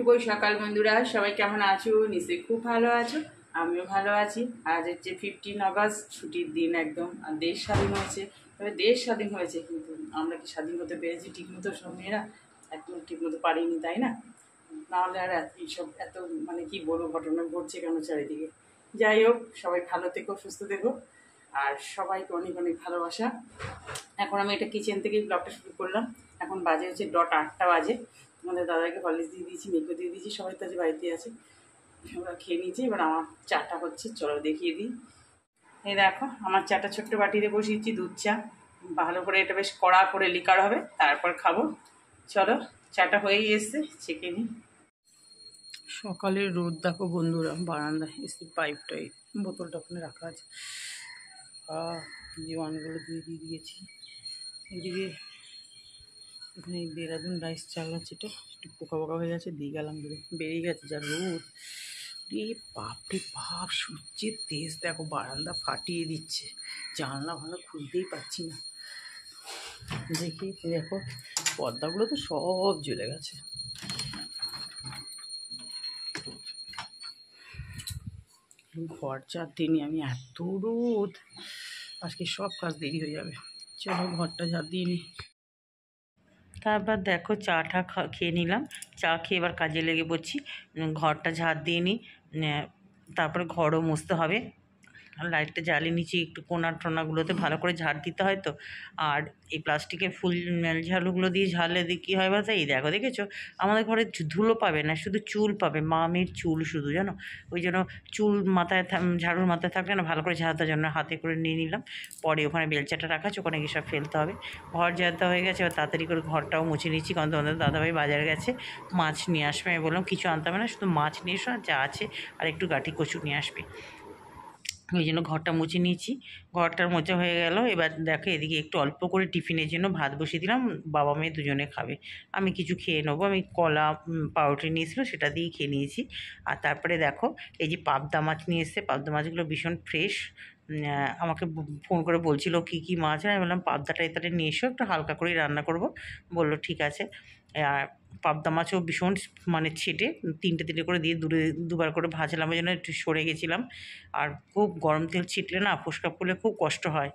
শুভ সকাল বন্ধুরা, সবাই কেমন আছো? নিশ্চয়ই খুব ভালো আছো, আমিও ভালো আছি। আজ হচ্ছে 15 আগস্ট, ছুটির দিন একদম। আর দেশ স্বাধীন হয়েছে। তবে দেশ স্বাধীন হয়েছে, কিন্তু আমরা কি স্বাধীন হতে পেরেছি ঠিকমতো? সব মেয়েরা এখন ঠিকমতো পারিনি, তাই না? নাহলে আর এইসব এত মানে কি বড় ঘটনা ঘটছে কেন চারিদিকে? যাই হোক, সবাই ভালো থেকো, সুস্থ থেকো, আর সবাইকে অনেক অনেক ভালোবাসা। এখন আমি এটা কিচেন থেকেই ব্লগটা শুরু করলাম। এখন বাজে হচ্ছে 8টা বাজে। আমাদের দাদাকে কলেজ দিয়ে দিয়েছি, মেয়েকে দিয়ে দিয়েছি, সবাই তো আজ বাড়িতে আছে, ওরা খেয়ে নিয়েছি। এবার আমার চাটা হচ্ছে, চলো দেখিয়ে দিই। এই দেখো, আমার চাটা ছোট্ট বাটিতে বসিয়েছি, দুধ চা। ভালো করে এটা বেশ কড়া করে লিকার হবে, তারপর খাবো। চলো, চাটা হয়েই এসছে, ছেঁকে নিই। সকালের রোদ দেখো বন্ধুরা, বারান্দায় এসে পাইপটাই বোতলটা ওখানে রাখা আছে। জীবাণুগুলো দিয়ে দিয়েছি। এদিকে এখানে দেরাদুন রাইস চাল আছে, এটা একটু পোকা পোকা হয়ে গেছে, দিয়ে গেলাম, বেরিয়ে গেছে যা রোদ। বাপরে বাপ, সূর্যের তেজ দেখো, বারান্দা ফাটিয়ে দিচ্ছে। জানলা ভালো খুলতেই পারছি না। দেখি দেখো, পর্দাগুলো তো সব জ্বলে গেছে। ঘর ঝাড় দিইনি আমি, এত রোদ, আজকে সব কাজ দেরি হয়ে যাবে। চলো ঘরটা ঝাড় দিয়ে নিই। তারপর দেখো, চাটা খেয়ে নিলাম। চা খেয়ে এবার কাজে লেগে পড়ছি। ঘরটা ঝাড় দিয়ে নিই, তারপরে ঘরও মুছতে হবে। লাইটটা জ্বালিয়ে নিচ্ছি, একটু কোনা টোনাগুলোতে ভালো করে ঝাড় দিতে হয় তো। আর এই প্লাস্টিকের ফুল ঝাড়ুগুলো দিয়ে ঝাড়লে কী হয় বলতে, এই দেখো, দেখেছো আমাদের ঘরে ধুলো পাবে না, শুধু চুল পাবে, মামির চুল শুধু, জানো। ওই জন্য চুল মাথায় ঝাড়ুর মাথায় থাকলে না, ভালো করে ঝাড়াতে জন্য হাতে করে নিয়ে নিলাম। পরে ওখানে বেলচাটা রাখা আছে, ওখানে গিয়ে সব ফেলতে হবে। ঘর ঝাড়তে হয়ে গেছে, এবার তাড়াতাড়ি করে ঘরটাও মুছে নিচ্ছি, কারণ তোমাদের দাদাভাই বাজারে গেছে, মাছ নিয়ে আসবে। আমি বললাম কিছু আনতে হবে না, শুধু মাছ নিয়ে এসো, যা আছে আর একটু গাঁটি কচু নিয়ে আসবে। ওই জন্য ঘরটা মুছে নিয়েছি। ঘরটার মোছা হয়ে গেল। এবার দেখো, এদিকে একটু অল্প করে টিফিনের জন্য ভাত বসিয়ে দিলাম, বাবা মেয়ে দুজনে খাবে, আমি কিছু খেয়ে নেবো। আমি কলা পাউরুটি নিয়েছিল, সেটা দিয়েই খেয়ে নিয়েছি। আর তারপরে দেখো, এই যে পাবদা মাছ নিয়ে এসছে, পাবদা মাছগুলো ভীষণ ফ্রেশ। আমাকে ফোন করে বলছিল কী কী মাছ, আমি বললাম পাবদাটা এটাতে নিয়ে এসো, একটু হালকা করেই রান্না করব। বললো ঠিক আছে। আর পাবদা মাছও ভীষণ মানে ছেটে তিনটে করে দিয়ে দুবার করে ভাজলাম, ওই জন্য একটু সরে গেছিলাম। আর খুব গরম তেল ছিটলে না, ফোসকা পড়লে খুব কষ্ট হয়।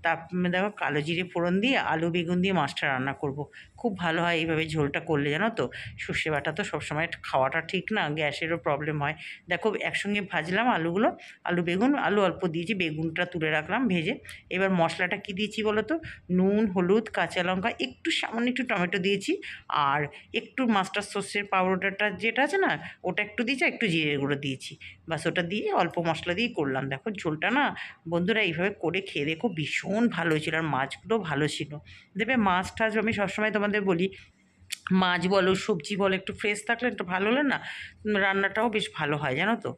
তারপরে দেখো, কালো জিরে ফোড়ন দিয়ে আলু বেগুন দিয়ে মাছটা রান্না করব। খুব ভালো হয় এইভাবে ঝোলটা করলে, জানো তো। সর্ষে বাটা তো সবসময় খাওয়াটা ঠিক না, গ্যাসেরও প্রবলেম হয়। দেখো, একসঙ্গে ভাজলাম আলুগুলো, আলু বেগুন, আলু অল্প দিয়েছি, বেগুনটা তুলে রাখলাম ভেজে। এবার মশলাটা কি দিয়েছি বলো তো, নুন, হলুদ, কাঁচা লঙ্কা, একটু সামান্য একটু টমেটো দিয়েছি, আর একটু মাস্টার সর্ষের পাউডারটা যেটা আছে না, ওটা একটু দিয়েছি, একটু জিরে গুঁড়ো দিয়েছি। বাস, ওটা দিয়ে অল্প মশলা দিয়ে করলাম। দেখো ঝোলটা না বন্ধুরা, এইভাবে করে খেয়ে দেখো, ভীষণ ভালো হয়েছিল। আর মাছগুলো ভালো ছিল। দেখবে মাছ টাছ আমি সবসময় তোমাদের বলি, মাছ বলো সবজি বলো, একটু ফ্রেশ থাকলে, একটু ভালো হলে না, রান্নাটাও বেশ ভালো হয়, জানো তো।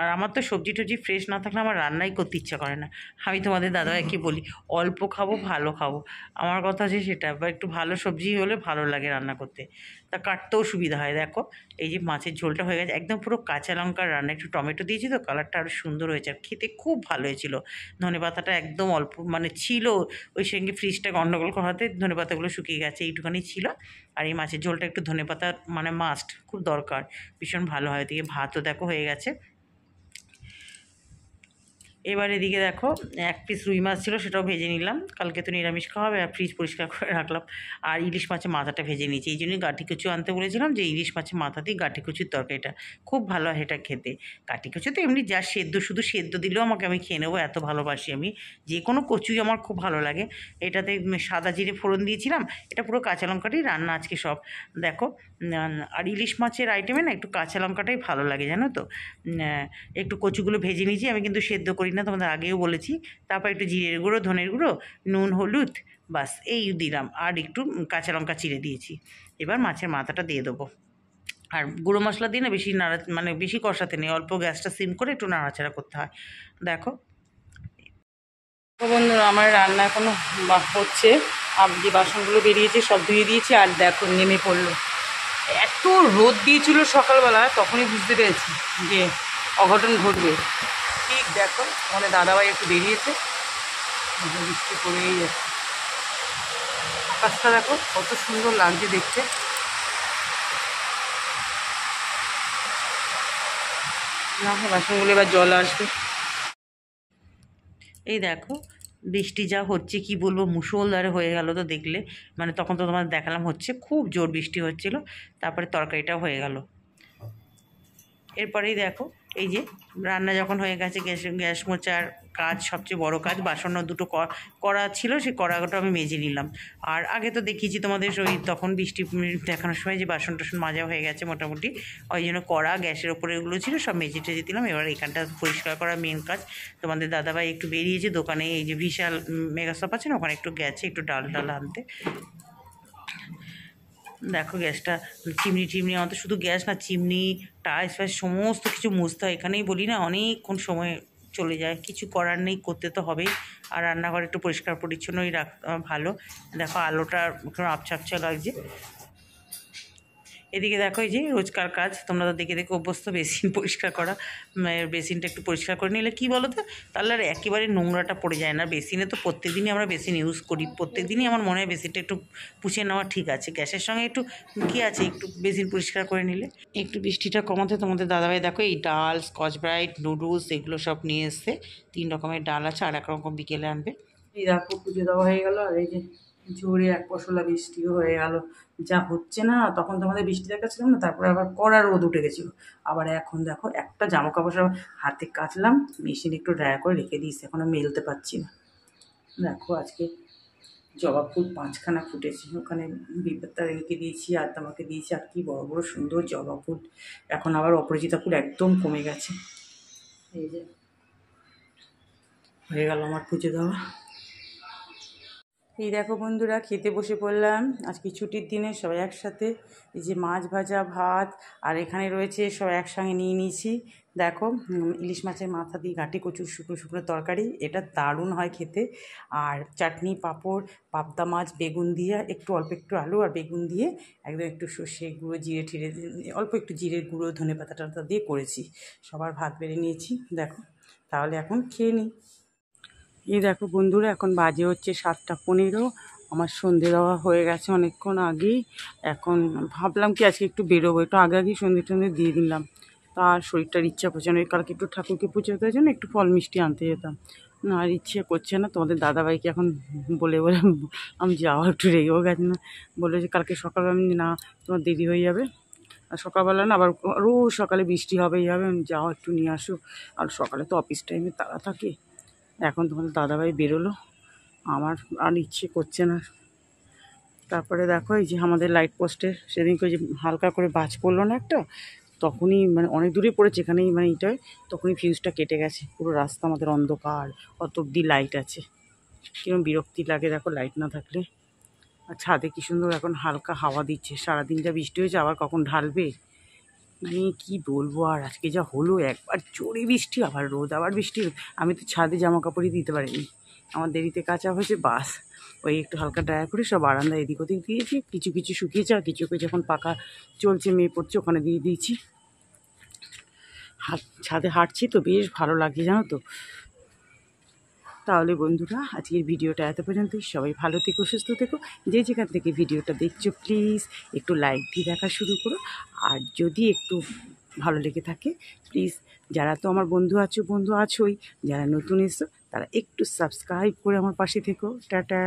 আর আমার তো সবজি টবজি ফ্রেশ না থাকলে আমার রান্নাই করতে ইচ্ছা করে না। আমি তোমাদের দাদাভাইকে বলি, অল্প খাবো, ভালো খাবো, আমার কথা আছে সেটা। বা একটু ভালো সবজি হলে ভালো লাগে রান্না করতে, তা কাটতেও সুবিধা হয়। দেখো, এই যে মাছের ঝোলটা হয়ে গেছে, একদম পুরো কাঁচা লঙ্কার রান্না, একটু টমেটো দিয়েছি তো, কালারটা আরও সুন্দর হয়েছে, আর খেতে খুব ভালো হয়েছিল। ধনেপাতাটা একদম অল্প মানে ছিল, ওই সঙ্গে ফ্রিজটা গন্ডগোল করাতে ধনেপাতাগুলো শুকিয়ে গেছে, এইটুখানি ছিল। আর এই মাছের ঝোলটা একটু ধনেপাতা মানে মাস্ট, খুব দরকার, ভীষণ ভালো হয়। ওদিকে ভাতও দেখো হয়ে গেছে। এবার এদিকে দেখো, এক পিস রুই মাছ ছিল, সেটাও ভেজে নিলাম, কালকে তো নিরামিষ খাওয়া হবে। আর ফ্রিজ পরিষ্কার করে রাখলাম। আর ইলিশ মাছের মাথাটা ভেজে নিয়েছি, এই জন্যই গাঁটি কচু আনতে বলেছিলাম, যে ইলিশ মাছের মাথা দিয়ে গাঁটি কচুর তরকারিটা খুব ভালো হয় এটা খেতে। গাঁটি কচু তো এমনি যা সেদ্ধ, শুধু সেদ্ধ দিলেও আমি খেয়ে নেবো, এত ভালোবাসি আমি। যে কোনো কচুই আমার খুব ভালো লাগে। এটাতে সাদা জিরে ফোড়ন দিয়েছিলাম, এটা পুরো কাঁচা লঙ্কাটাই রান্না আজকে সব। দেখো, আর ইলিশ মাছের আইটেমে না একটু কাঁচা লঙ্কাটাই ভালো লাগে, জানো তো। একটু কচুগুলো ভেজে নিয়েছি, আমি কিন্তু সেদ্ধ করি না, তোমাদের আগেও বলেছি। তারপর একটু জিরের গুঁড়ো, ধনের গুঁড়ো, নুন, হলুদ, বাস এই দিলাম, আর একটু কাঁচা লঙ্কা চিড়ে দিয়েছি। এবার মাছের মাথাটা দিয়ে দেবো। আর গুঁড়ো মশলা দিয়ে না বেশি মানে বেশি কষাতে নেই, অল্প গ্যাসটা সিম করে একটু নাড়াচাড়া করতে হয়। দেখো বন্ধুরা, আমার রান্না এখনো হচ্ছে। যে বাসনগুলো বেরিয়েছে সব ধুয়ে দিয়েছি, আর দেখো নেমে পড়লো। এত রোদ দিয়েছিল সকালবেলা, তখনই বুঝতে পেরেছি যে অঘটন ঘটবে। ঠিক দেখো, মানে দাদাভাই একটু বেরিয়েছে, বৃষ্টি পড়েই যাচ্ছে। আকাশটা দেখো কত সুন্দর লাগছে দেখতে। না বাসনগুলো এবার জল আসবে। এই দেখো বৃষ্টি যা হচ্ছে কি বলবো, মুষলধারে হয়ে গেল তো দেখলে, মানে তখন তো তোমার দেখালাম হচ্ছে খুব জোর বৃষ্টি হচ্ছিল, তারপরে তরকারিটাও হয়ে গেল। এরপরেই দেখো এই যে রান্না যখন হয়ে গেছে, গ্যাস মোছার কাজ সবচেয়ে বড় কাজ, বাসন দুটো কড়া ছিল, সেই কড়াটা আমি মেজে নিলাম। আর আগে তো দেখিয়েছি তোমাদের ওই তখন বৃষ্টি দেখানোর সময় যে বাসন টাসন মাজা হয়ে গেছে মোটামুটি, ওই জন্য কড়া গ্যাসের ওপরে এগুলো ছিল সব মেজে টেজে দিলাম। এবার এখানটা পরিষ্কার করা মেন কাজ। তোমাদের দাদাভাই একটু বেরিয়েছে দোকানে, এই যে বিশাল মেগা শপ আছে না, ওখানে একটু গেছে একটু ডাল টাল আনতে। দেখো গ্যাসটা চিমনি আমাদের শুধু গ্যাস না, চিমনি টাইস ফাইস সমস্ত কিছু মুছতে হয়। এখানেই বলি না অনেকক্ষণ সময় চলে যায়, কিছু করার নেই, করতে তো হবেই। আর রান্নাঘর একটু পরিষ্কার পরিচ্ছন্নই ভালো। দেখো আলোটা একটু আবছা আবছা লাগছে। এদিকে দেখো এই যে রোজকার কাজ, তোমরা তো দেখে দেখে অভ্যস্ত বেসিন পরিষ্কার করা। বেসিনটা একটু পরিষ্কার করে নিলে কী বলো তো, তাহলে আর একেবারে নোংরাটা পড়ে যায় না। বেসিনে তো প্রত্যেকদিনই আমরা বেসিন ইউজ করি, প্রত্যেকদিনই আমার মনে হয় বেসিনটা একটু পুছে নেওয়া ঠিক আছে। গ্যাসের সঙ্গে একটু কী আছে, একটু বেসিন পরিষ্কার করে নিলে। একটু বৃষ্টিটা কমাতে তোমাদের দাদাভাই দেখো এই ডাল, স্কচ ব্রাইট, নুডলস এগুলো সব নিয়ে এসছে। 3 রকমের ডাল আছে, আর 1 রকম বিকেলে আনবে। এই দেখো পুজো দেওয়া হয়ে গেল, আর এই যে জোরে এক পশলা বৃষ্টিও হয়ে গেল। যা হচ্ছে না, তখন তোমাদের বৃষ্টি দেখাচ্ছিলাম না, তারপরে আবার কড়া রোদ উঠে গেছিলো। আবার এখন দেখো একটা জামা কাপড় সব হাতে কাচলাম, মেশিনে একটু ড্রাই করে রেখে দিয়েছি, এখনও মেলতে পারছি না। দেখো আজকে জবা ফুল 5খানা ফুটেছে, ওখানে বিপত্তা রেখে দিয়েছি, আর তোমাকে দিয়েছি, আর কি বড় বড় সুন্দর জবা ফুল। এখন আবার অপরাজিতা ফুল একদম কমে গেছে। এই যে হয়ে গেল আমার পুজো দেওয়া। এই দেখো বন্ধুরা খেতে বসে পড়লাম, আজকে ছুটির দিনে সবাই একসাথে। এই যে মাছ ভাজা, ভাত, আর এখানে রয়েছে সব একসঙ্গে নিয়ে নিয়েছি। দেখো ইলিশ মাছের মাথা দিয়ে ঘাটি কচুর শুকনো শুকনো তরকারি, এটা দারুণ হয় খেতে। আর চাটনি, পাঁপড়, পাবদা মাছ, বেগুন দিয়ে একটু অল্প একটু আলু আর বেগুন দিয়ে একদম একটু সর্ষে গুঁড়ো, জিরে ঠিরে, অল্প একটু জিরের গুঁড়ো, ধনে পাতা টাতা দিয়ে করেছি। সবার ভাত বেড়ে নিয়েছি। দেখো তাহলে এখন খেয়ে নিই। এই দেখো বন্ধুরা এখন বাজে হচ্ছে 7টা 15। আমার সন্ধে দেওয়া হয়ে গেছে অনেকক্ষণ আগেই। এখন ভাবলাম কি আজকে একটু বেরোবো, একটু আগে আগেই সন্ধে টন্ধে দিয়ে দিলাম। তার শরীরটার ইচ্ছা করছে না, কালকে একটু ঠাকুরকে পুজো দেওয়ার জন্য একটু ফল মিষ্টি আনতে যেতাম না, আর ইচ্ছে করছে না। তোমাদের দাদাভাইকে এখন বলে আমি যাওয়া একটু রেগেও গেছে না, বলে যে কালকে সকালে আমি না, তোমার দেরি হয়ে যাবে। আর সকালবেলা না আবার রোজ সকালে বৃষ্টি হবেই হবে, আমি যাও একটু নিয়ে আসো। আর সকালে তো অফিস টাইমে তাড়া থাকে। এখন তোমাদের দাদাভাই বেরোলো, আমার আর ইচ্ছে করছে না। তারপরে দেখো এই যে আমাদের লাইট পোস্টের সেদিনকে ওই যে হালকা করে বাজ পড়লো না একটা, তখনই মানে অনেক দূরে পড়েছে এখানেই, মানে এইটায় তখনই ফিউজটা কেটে গেছে। পুরো রাস্তা আমাদের অন্ধকার, অত অব্দি লাইট আছে। কিরকম বিরক্তি লাগে দেখো লাইট না থাকলে। আর ছাদে কি সুন্দর এখন হালকা হাওয়া দিচ্ছে, সারাদিন যা বৃষ্টি হয়েছে আবার কখন ঢালবে, মানে কি বলবো। আর আজকে যা হলো, একবার জোরে বৃষ্টি আবার রোদ আবার বৃষ্টি। আমি তো ছাদে জামা কাপড়ই দিতে পারিনি, আমার দেরিতে কাচা হয়েছে বাস। ওই একটু হালকা ড্রাই করে সব বারান্দা এদিক ওদিক দিয়েছি, কিছু কিছু শুকিয়েছে, আর কিছু কিছু যখন পাকা চলছে মেয়ে পড়ছে ওখানে দিয়ে দিয়েছি। ছাদে হাঁটছি তো বেশ ভালো লাগছে জানো তো। তাহলে বন্ধুরা আজকের ভিডিওটা এত পর্যন্তই। সবাই ভালো থেকো, সুস্থ থেকো। যে যেখান থেকে ভিডিওটা দেখছো প্লিজ একটু লাইক দিয়ে দেখা শুরু করো। আর যদি একটু ভালো লেগে থাকে প্লিজ, যারা তো আমার বন্ধু আছোই, যারা নতুন এসো তারা একটু সাবস্ক্রাইব করে আমার পাশে থেকো। টাটা।